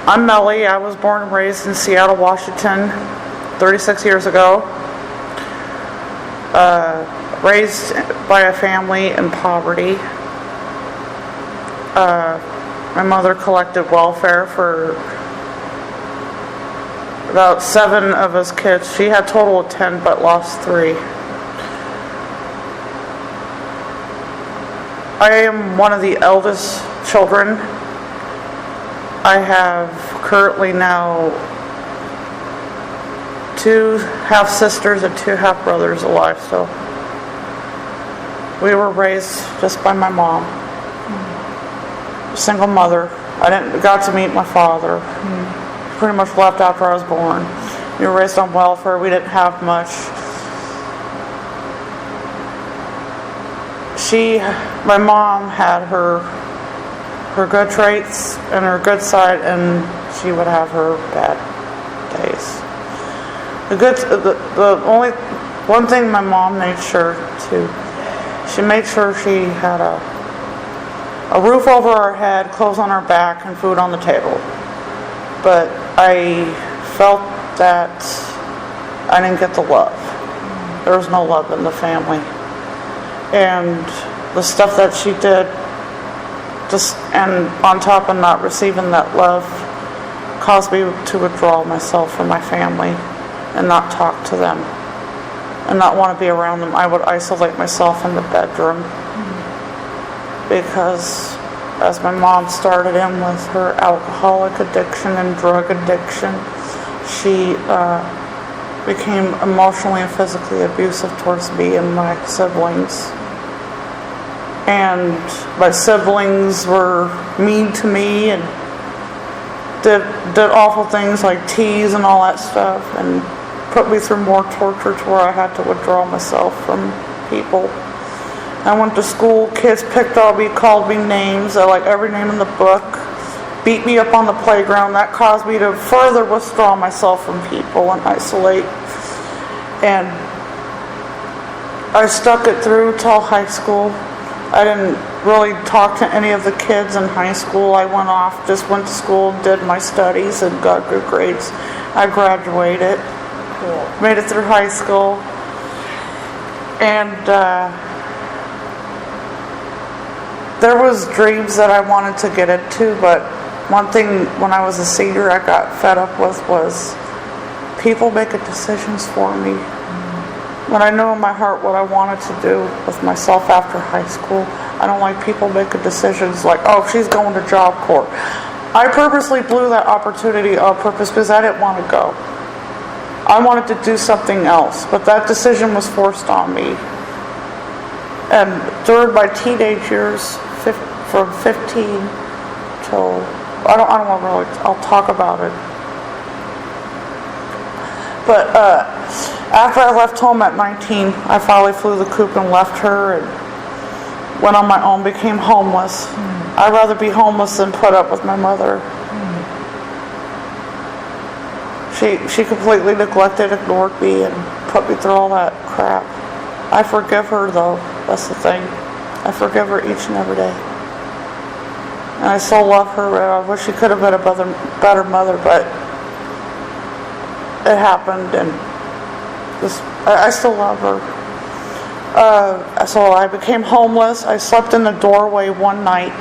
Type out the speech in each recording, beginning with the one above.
I'm Mellie. I was born and raised in Seattle, Washington, 36 years ago. Raised by a family in poverty. My mother collected welfare for about 7 of us kids. She had a total of 10 but lost 3. I am one of the eldest children. I have currently now 2 half-sisters and 2 half-brothers alive still. We were raised just by my mom. Single mother. I didn't got to meet my father. Pretty much left after I was born. We were raised on welfare. We didn't have much. My mom had her good traits and her good side, and she would have her bad days. The only one thing my mom made sure to, she made sure she had a roof over her head, clothes on her back, and food on the table. But I felt that I didn't get the love. There was no love in the family. And the stuff that she did, and on top of not receiving that love, caused me to withdraw myself from my family and not talk to them and not want to be around them. I would isolate myself in the bedroom because as my mom started in with her alcoholic addiction and drug addiction, she became emotionally and physically abusive towards me and my siblings. And my siblings were mean to me and did awful things like tease and all that stuff, and put me through more torture to where I had to withdraw myself from people. I went to school, kids picked on me, called me names, like every name in the book, beat me up on the playground. That caused me to further withdraw myself from people and isolate. And I stuck it through till high school. I didn't really talk to any of the kids in high school. I went to school, did my studies, and got good grades. I graduated, made it through high school, and there was dreams that I wanted to get into, but one thing when I was a senior I got fed up with was people making decisions for me. When I knew in my heart what I wanted to do with myself after high school, I don't like people making decisions like, oh, she's going to Job Corps. I purposely blew that opportunity on purpose because I didn't want to go. I wanted to do something else, but that decision was forced on me. And during my teenage years, from 15 till, I don't want to really, I'll talk about it. But after I left home at 19, I finally flew the coop and left her and went on my own, became homeless. I'd rather be homeless than put up with my mother. She completely neglected, ignored me, and put me through all that crap. I forgive her, though. That's the thing. I forgive her each and every day. And I still love her. I wish she could have been a better mother, but it happened, and I still love her. So I became homeless. I slept in the doorway one night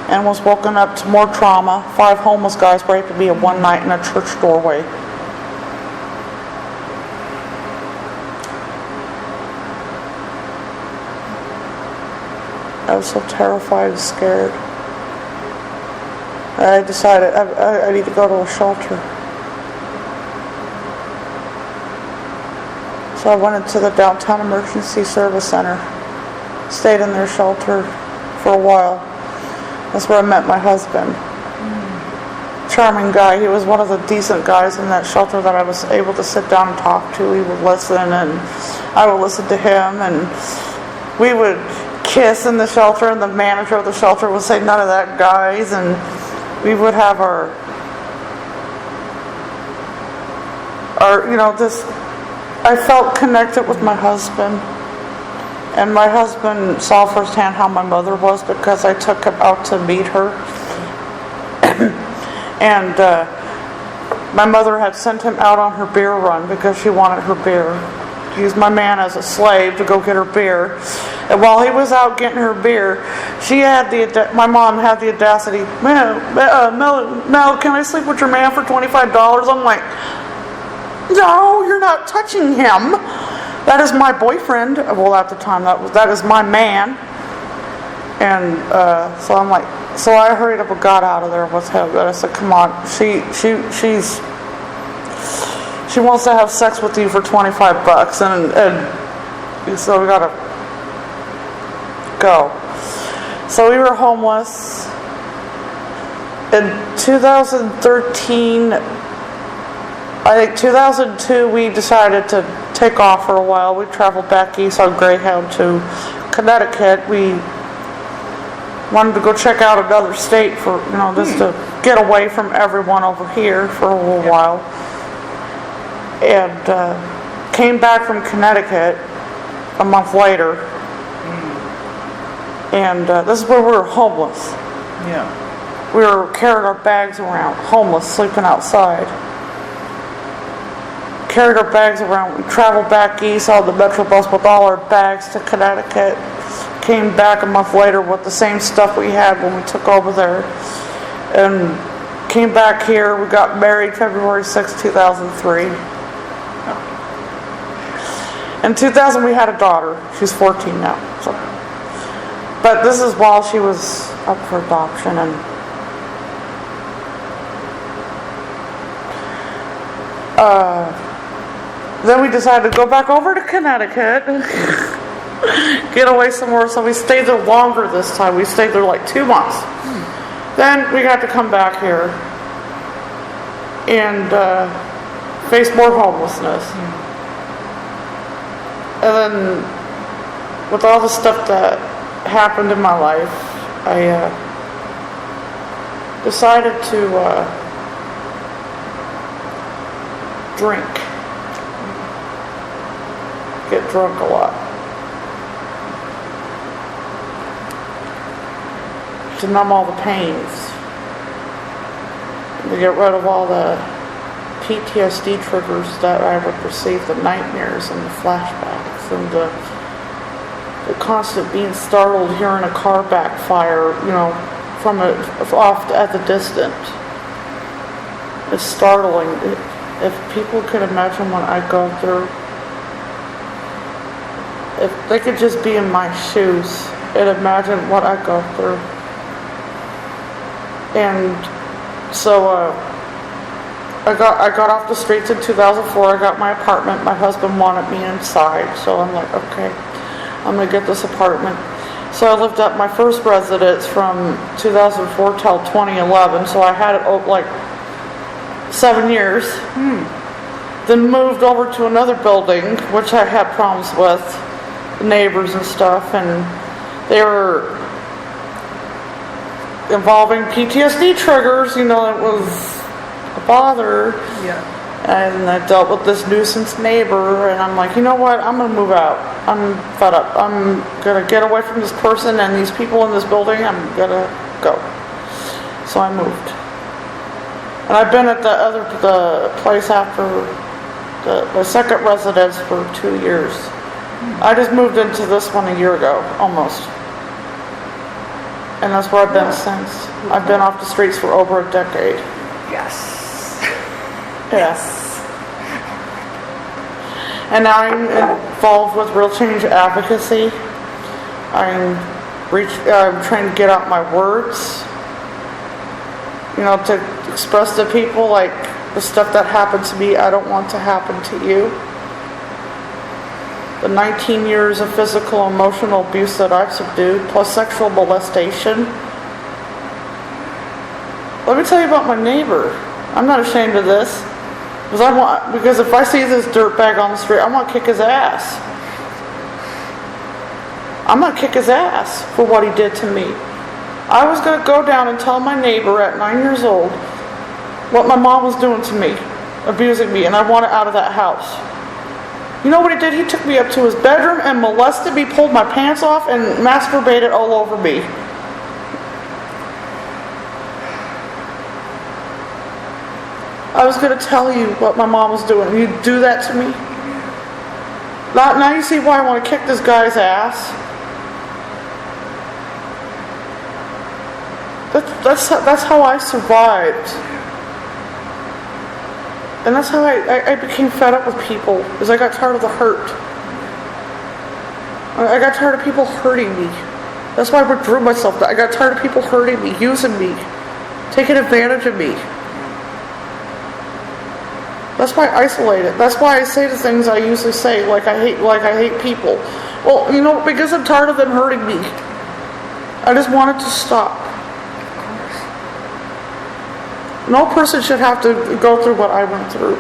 and was woken up to more trauma. 5 homeless guys raped me in one night in a church doorway. I was so terrified and scared. I decided I need to go to a shelter. So I went into the Downtown Emergency Service Center, stayed in their shelter for a while. That's where I met my husband. Charming guy. He was one of the decent guys in that shelter that I was able to sit down and talk to. He would listen, and I would listen to him, and we would kiss in the shelter, and the manager of the shelter would say, "None of that, guys," and we would have our this. I felt connected with my husband, and my husband saw firsthand how my mother was because I took him out to meet her. And my mother had sent him out on her beer run because she wanted her beer. Used my man as a slave to go get her beer. And while he was out getting her beer, my mom had the audacity, Mel, can I sleep with your man for $25? I'm like, no, you're not touching him. That is my boyfriend. Well, at the time, that is my man. And so I'm like, so I hurried up and got out of there with him. And I said, come on, she wants to have sex with you for $25, and so we gotta go. So we were homeless. In 2013, I think 2002, we decided to take off for a while. We traveled back east on Greyhound to Connecticut. We wanted to go check out another state for, just to get away from everyone over here for a little while. And came back from Connecticut a month later. And this is where we were homeless. Yeah. We were carrying our bags around, homeless, sleeping outside. Carried our bags around. We traveled back east on the Metro bus with all our bags to Connecticut. Came back a month later with the same stuff we had when we took over there. And came back here. We got married February 6, 2003. In 2000, we had a daughter. She's 14 now. So. But this is while she was up for adoption. And then we decided to go back over to Connecticut, get away somewhere. So we stayed there longer this time. We stayed there like 2 months. Then we got to come back here and face more homelessness. And then, with all the stuff that happened in my life, I decided to drink. Get drunk a lot. To numb all the pains. To get rid of all the PTSD triggers that I would receive, the nightmares and the flashbacks and the constant being startled hearing a car backfire, from off at the distance. It's startling. If people could imagine what I go through, if they could just be in my shoes and imagine what I go through. And so I got off the streets in 2004. I got my apartment. My husband wanted me inside, so I'm like, okay, I'm gonna get this apartment. So I lived at my first residence from 2004 till 2011. So I had it like 7 years. Then moved over to another building, which I had problems with, neighbors and stuff, and they were involving PTSD triggers. It was a bother. Yeah. And I dealt with this nuisance neighbor, and I'm like, you know what? I'm gonna move out. I'm fed up. I'm gonna get away from this person and these people in this building. I'm gonna go. So I moved. And I've been at the place after the second residence for 2 years. I just moved into this one a year ago, almost. And that's where I've been since. I've been off the streets for over a decade. Yes. Yes. And now I'm involved with Real Change Advocacy. I'm trying to get out my words, to express to people like the stuff that happened to me, I don't want to happen to you. The 19 years of physical, emotional abuse that I've subdued, plus sexual molestation. Let me tell you about my neighbor. I'm not ashamed of this. Because if I see this dirtbag on the street, I want to kick his ass. I'm going to kick his ass for what he did to me. I was going to go down and tell my neighbor at 9 years old what my mom was doing to me, abusing me, and I wanted out of that house. You know what he did? He took me up to his bedroom and molested me, pulled my pants off, and masturbated all over me. I was going to tell you what my mom was doing. You'd do that to me? Now you see why I want to kick this guy's ass? That's how I survived. And that's how I became fed up with people, is I got tired of the hurt. I got tired of people hurting me. That's why I withdrew myself. I got tired of people hurting me, using me, taking advantage of me. That's why I isolate it. That's why I say the things I usually say, like I hate people. Well, because I'm tired of them hurting me. I just want it to stop. No person should have to go through what I went through.